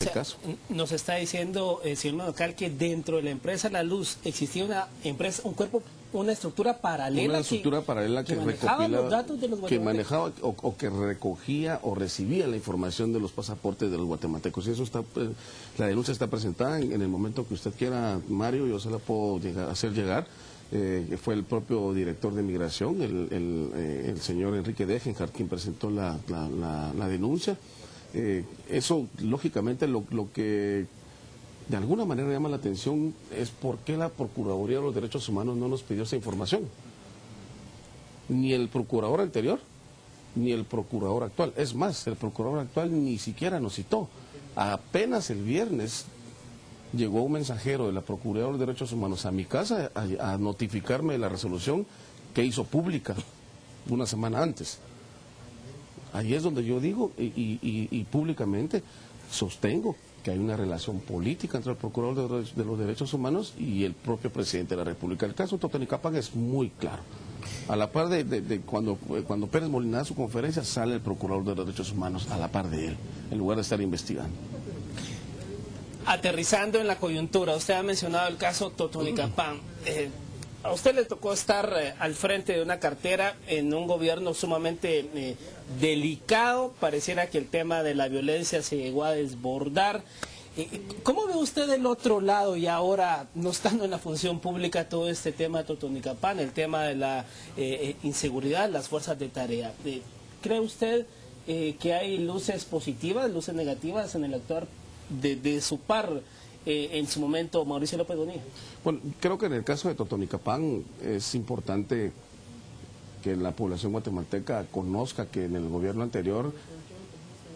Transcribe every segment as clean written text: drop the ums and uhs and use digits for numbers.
este caso. Nos está diciendo, señor Manocal, que dentro de la empresa La Luz existía una empresa, un cuerpo, una estructura paralela. Una estructura paralela que manejaba los datos de los que guatemaltecos. manejaba o que recogía o recibía la información de los pasaportes de los guatemaltecos. Y eso está, la denuncia está presentada en el momento que usted quiera, Mario, yo se la puedo hacer llegar. Fue el propio director de Migración, el señor Enrique Degenhardt, quien presentó la denuncia. Eso, lógicamente, lo que de alguna manera llama la atención es por qué la Procuraduría de los Derechos Humanos no nos pidió esa información. Ni el procurador anterior, ni el procurador actual. Es más, el procurador actual ni siquiera nos citó. Apenas el viernes llegó un mensajero de la Procuraduría de los Derechos Humanos a mi casa a notificarme de la resolución que hizo pública una semana antes. Ahí es donde yo digo y públicamente sostengo que hay una relación política entre el Procurador de los Derechos Humanos y el propio presidente de la República. El caso de Totonicapán es muy claro. A la par de cuando Pérez Molina da su conferencia, sale el Procurador de los Derechos Humanos a la par de él, en lugar de estar investigando. Aterrizando en la coyuntura, usted ha mencionado el caso Totonicapán. A usted le tocó estar al frente de una cartera en un gobierno sumamente delicado. Pareciera que el tema de la violencia se llegó a desbordar. ¿Cómo ve usted del otro lado y ahora, no estando en la función pública, todo este tema de Totonicapán, el tema de la inseguridad, las fuerzas de tarea? ¿Cree usted que hay luces positivas, luces negativas en el actuar de su par en su momento Mauricio López Bonilla? Bueno, creo que en el caso de Totonicapán es importante que la población guatemalteca conozca que en el gobierno anterior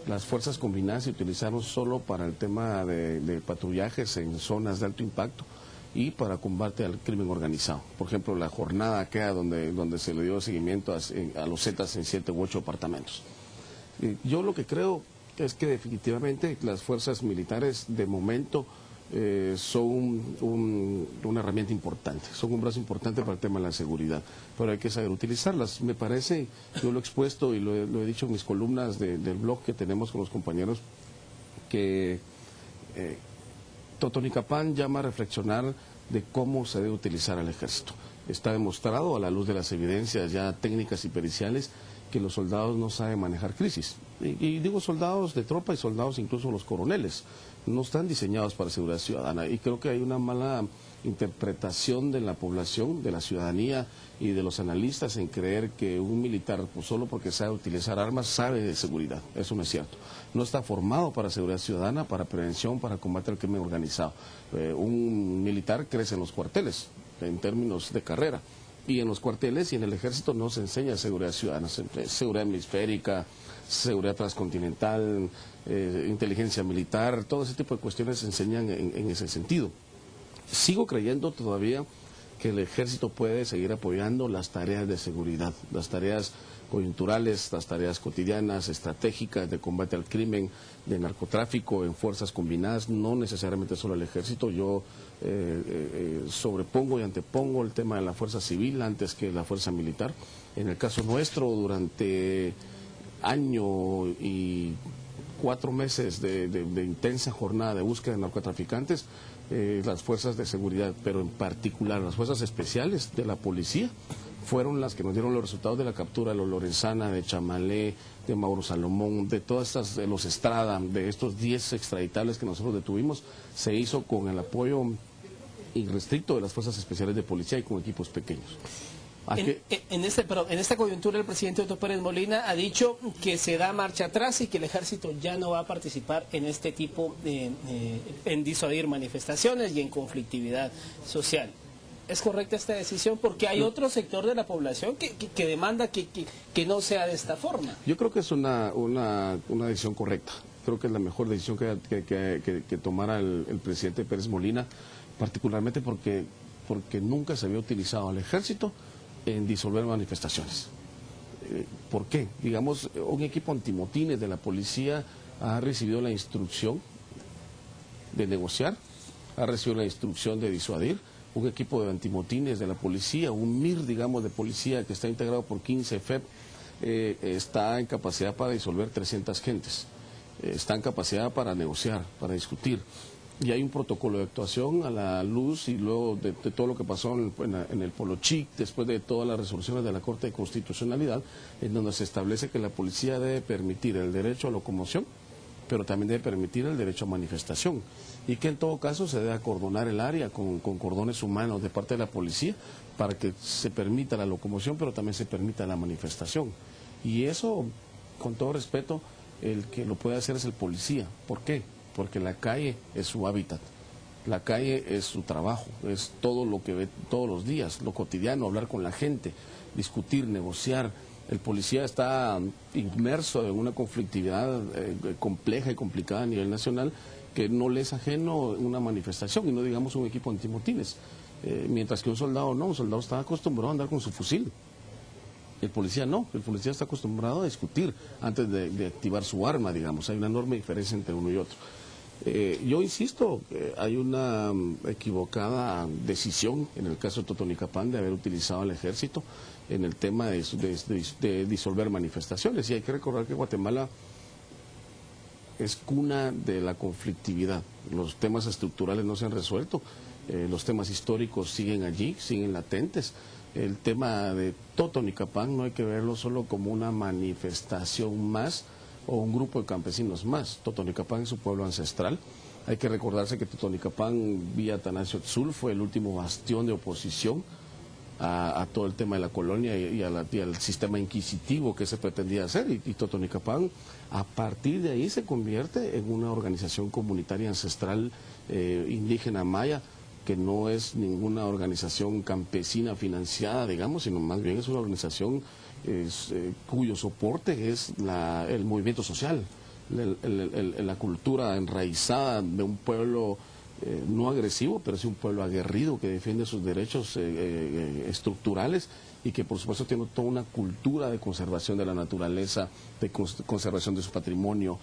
las fuerzas combinadas se utilizaron solo para el tema de patrullajes en zonas de alto impacto y para combate al crimen organizado. Por ejemplo, la jornada aquella donde se le dio seguimiento a los Zetas en 7 u 8 departamentos. Yo lo que creo es que definitivamente las fuerzas militares de momento son una herramienta importante, son un brazo importante para el tema de la seguridad, pero hay que saber utilizarlas. Me parece, yo lo he expuesto y lo he dicho en mis columnas del blog que tenemos con los compañeros, que Totonicapán llama a reflexionar de cómo se debe utilizar al ejército. Está demostrado a la luz de las evidencias ya técnicas y periciales que los soldados no saben manejar crisis. Y digo soldados de tropa y soldados incluso los coroneles. No están diseñados para seguridad ciudadana y creo que hay una mala interpretación de la población, de la ciudadanía y de los analistas en creer que un militar, pues, solo porque sabe utilizar armas, sabe de seguridad. Eso no es cierto. No está formado para seguridad ciudadana, para prevención, para combate al crimen organizado. Un militar crece en los cuarteles, en términos de carrera. Y en los cuarteles y en el ejército no se enseña seguridad ciudadana, seguridad hemisférica, seguridad transcontinental, inteligencia militar, todo ese tipo de cuestiones se enseñan en ese sentido. Sigo creyendo todavía que el ejército puede seguir apoyando las tareas de seguridad, las tareas coyunturales, las tareas cotidianas, estratégicas de combate al crimen, de narcotráfico en fuerzas combinadas, no necesariamente solo el ejército. Yo sobrepongo y antepongo el tema de la fuerza civil antes que la fuerza militar. En el caso nuestro, durante año y 4 meses de intensa jornada de búsqueda de narcotraficantes, las fuerzas de seguridad, pero en particular las fuerzas especiales de la policía, fueron las que nos dieron los resultados de la captura de los Lorenzana, de Chamalé, de Mauro Salomón, de todas estas, de los Estrada, de estos 10 extraditables que nosotros detuvimos. Se hizo con el apoyo irrestricto de las fuerzas especiales de policía y con equipos pequeños. En esta coyuntura el presidente Otto Pérez Molina ha dicho que se da marcha atrás y que el ejército ya no va a participar en este tipo en disuadir manifestaciones y en conflictividad social. ¿Es correcta esta decisión? Porque hay otro sector de la población que demanda que no sea de esta forma. Yo creo que es una decisión correcta. Creo que es la mejor decisión que tomara el presidente Pérez Molina, particularmente porque nunca se había utilizado al ejército en disolver manifestaciones. ¿Por qué? Digamos, un equipo antimotines de la policía ha recibido la instrucción de negociar, ha recibido la instrucción de disuadir. Un equipo de antimotines de la policía, un MIR, digamos, de policía que está integrado por 15 FEP, está en capacidad para disolver 300 gentes. está en capacidad para negociar, para discutir. Y hay un protocolo de actuación a la luz y luego de todo lo que pasó en el Polo Chic, después de todas las resoluciones de la Corte de Constitucionalidad, en donde se establece que la policía debe permitir el derecho a locomoción, pero también debe permitir el derecho a manifestación, y que en todo caso se debe acordonar el área con cordones humanos de parte de la policía para que se permita la locomoción, pero también se permita la manifestación. Y eso, con todo respeto, el que lo puede hacer es el policía. ¿Por qué? Porque la calle es su hábitat, la calle es su trabajo, es todo lo que ve todos los días, lo cotidiano, hablar con la gente, discutir, negociar. El policía está inmerso en una conflictividad compleja y complicada a nivel nacional que no le es ajeno una manifestación, y no digamos un equipo antimotines. Mientras que un soldado no, un soldado está acostumbrado a andar con su fusil. El policía no, el policía está acostumbrado a discutir antes de activar su arma, digamos. Hay una enorme diferencia entre uno y otro. Yo insisto, hay una equivocada decisión en el caso de Totonicapán de haber utilizado al ejército en el tema de disolver manifestaciones. Y hay que recordar que Guatemala es cuna de la conflictividad. Los temas estructurales no se han resuelto, los temas históricos siguen allí, siguen latentes. El tema de Totonicapán no hay que verlo solo como una manifestación más o un grupo de campesinos más. Totonicapán es su pueblo ancestral. Hay que recordarse que Totonicapán, vía Atanasio Tzul, fue el último bastión de oposición a todo el tema de la colonia y al sistema inquisitivo que se pretendía hacer. Y Totonicapán, a partir de ahí, se convierte en una organización comunitaria ancestral indígena maya, que no es ninguna organización campesina financiada, digamos, sino más bien es una organización cuyo soporte es el movimiento social, la cultura enraizada de un pueblo no agresivo, pero sí un pueblo aguerrido que defiende sus derechos estructurales y que por supuesto tiene toda una cultura de conservación de la naturaleza, de conservación de su patrimonio.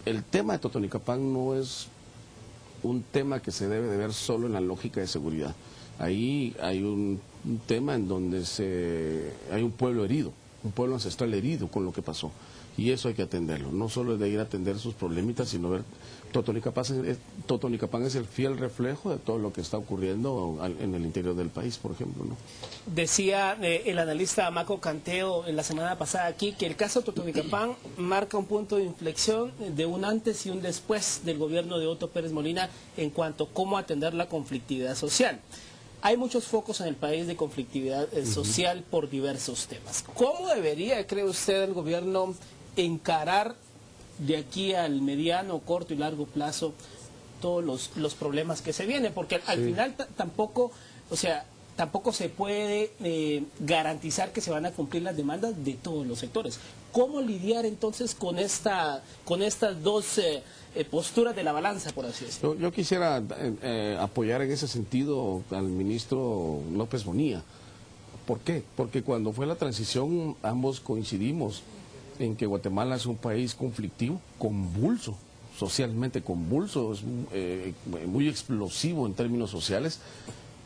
El tema de Totonicapán no es un tema que se debe de ver solo en la lógica de seguridad. Ahí hay un tema en donde hay un pueblo herido, un pueblo ancestral herido con lo que pasó. Y eso hay que atenderlo. No solo es de ir a atender sus problemitas, sino ver. Totonicapán es el fiel reflejo de todo lo que está ocurriendo en el interior del país, por ejemplo, ¿no? Decía el analista Maco Canteo en la semana pasada aquí que el caso Totonicapán marca un punto de inflexión de un antes y un después del gobierno de Otto Pérez Molina en cuanto a cómo atender la conflictividad social. Hay muchos focos en el país de conflictividad social por diversos temas. ¿Cómo debería, cree usted, el gobierno encarar de aquí al mediano, corto y largo plazo todos los problemas que se vienen? Porque al final tampoco, o sea, tampoco se puede garantizar que se van a cumplir las demandas de todos los sectores. ¿Cómo lidiar entonces con estas dos posturas de la balanza, por así decirlo? Yo quisiera apoyar en ese sentido al ministro López Bonilla. ¿Por qué? Porque cuando fue la transición ambos coincidimos en que Guatemala es un país conflictivo, convulso, socialmente convulso, es muy explosivo en términos sociales,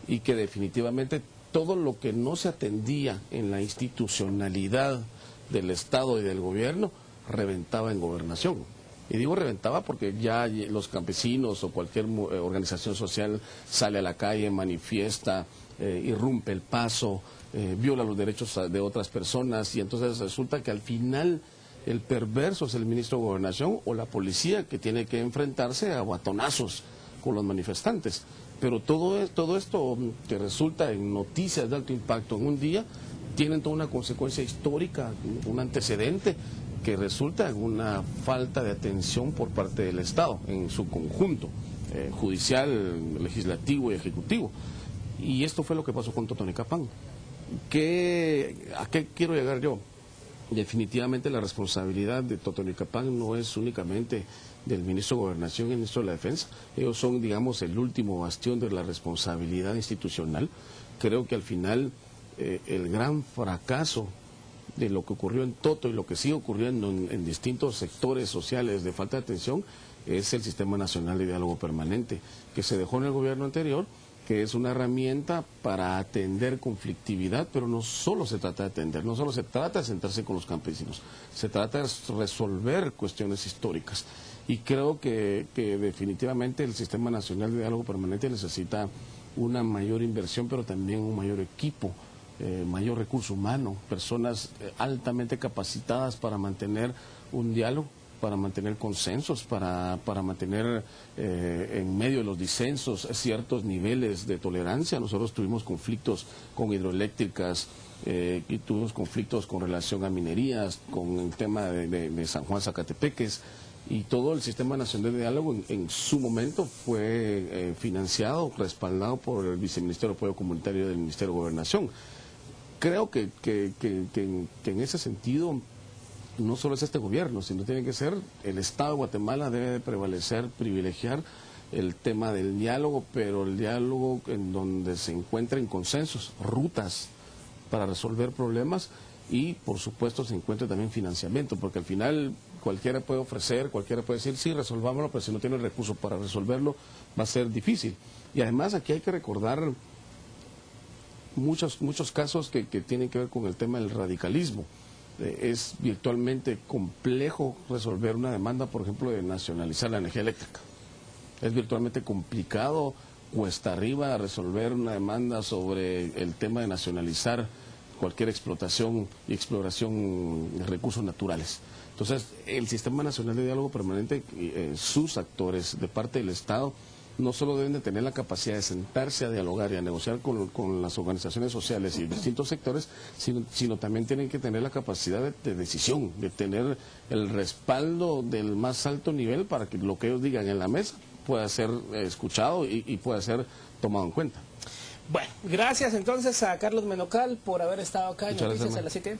y que definitivamente todo lo que no se atendía en la institucionalidad del Estado y del gobierno reventaba en gobernación. Y digo reventaba porque ya los campesinos o cualquier organización social sale a la calle, manifiesta, irrumpe el paso, viola los derechos de otras personas, y entonces resulta que al final el perverso es el ministro de Gobernación o la policía, que tiene que enfrentarse a batonazos con los manifestantes. Pero todo esto que resulta en noticias de alto impacto en un día, tienen toda una consecuencia histórica, un antecedente que resulta en una falta de atención por parte del Estado en su conjunto, judicial, legislativo y ejecutivo. Y esto fue lo que pasó con Totonicapán. ¿A qué quiero llegar yo? Definitivamente la responsabilidad de Totonicapán no es únicamente del ministro de Gobernación y el ministro de la Defensa. Ellos son, digamos, el último bastión de la responsabilidad institucional. Creo que al final el gran fracaso de lo que ocurrió en Toto y lo que sigue ocurriendo en distintos sectores sociales de falta de atención es el Sistema Nacional de Diálogo Permanente, que se dejó en el gobierno anterior, que es una herramienta para atender conflictividad, pero no solo se trata de atender, no solo se trata de sentarse con los campesinos, se trata de resolver cuestiones históricas. Y creo que definitivamente el Sistema Nacional de Diálogo Permanente necesita una mayor inversión, pero también un mayor equipo, mayor recurso humano, personas altamente capacitadas para mantener un diálogo, para mantener consensos, para mantener en medio de los disensos ciertos niveles de tolerancia. Nosotros tuvimos conflictos con hidroeléctricas, y tuvimos conflictos con relación a minerías, con el tema de San Juan Zacatepeques, y todo el Sistema Nacional de Diálogo en su momento fue financiado, respaldado por el Viceministerio de Apoyo Comunitario del Ministerio de Gobernación. Creo que en ese sentido no solo es este gobierno, sino tiene que ser el Estado de Guatemala, debe de prevalecer, privilegiar el tema del diálogo, pero el diálogo en donde se encuentren consensos, rutas para resolver problemas y, por supuesto, se encuentre también financiamiento, porque al final cualquiera puede ofrecer, cualquiera puede decir, sí, resolvámoslo, pero si no tiene recursos para resolverlo, va a ser difícil. Y además aquí hay que recordar muchos casos que tienen que ver con el tema del radicalismo. Es virtualmente complejo resolver una demanda, por ejemplo, de nacionalizar la energía eléctrica. Es virtualmente complicado, cuesta arriba, resolver una demanda sobre el tema de nacionalizar cualquier explotación y exploración de recursos naturales. Entonces, el Sistema Nacional de Diálogo Permanente, sus actores de parte del Estado, no solo deben de tener la capacidad de sentarse a dialogar y a negociar con las organizaciones sociales y distintos sectores, sino también tienen que tener la capacidad de decisión, de tener el respaldo del más alto nivel para que lo que ellos digan en la mesa pueda ser escuchado y pueda ser tomado en cuenta. Bueno, gracias entonces a Carlos Menocal por haber estado acá en Noticias a las 7.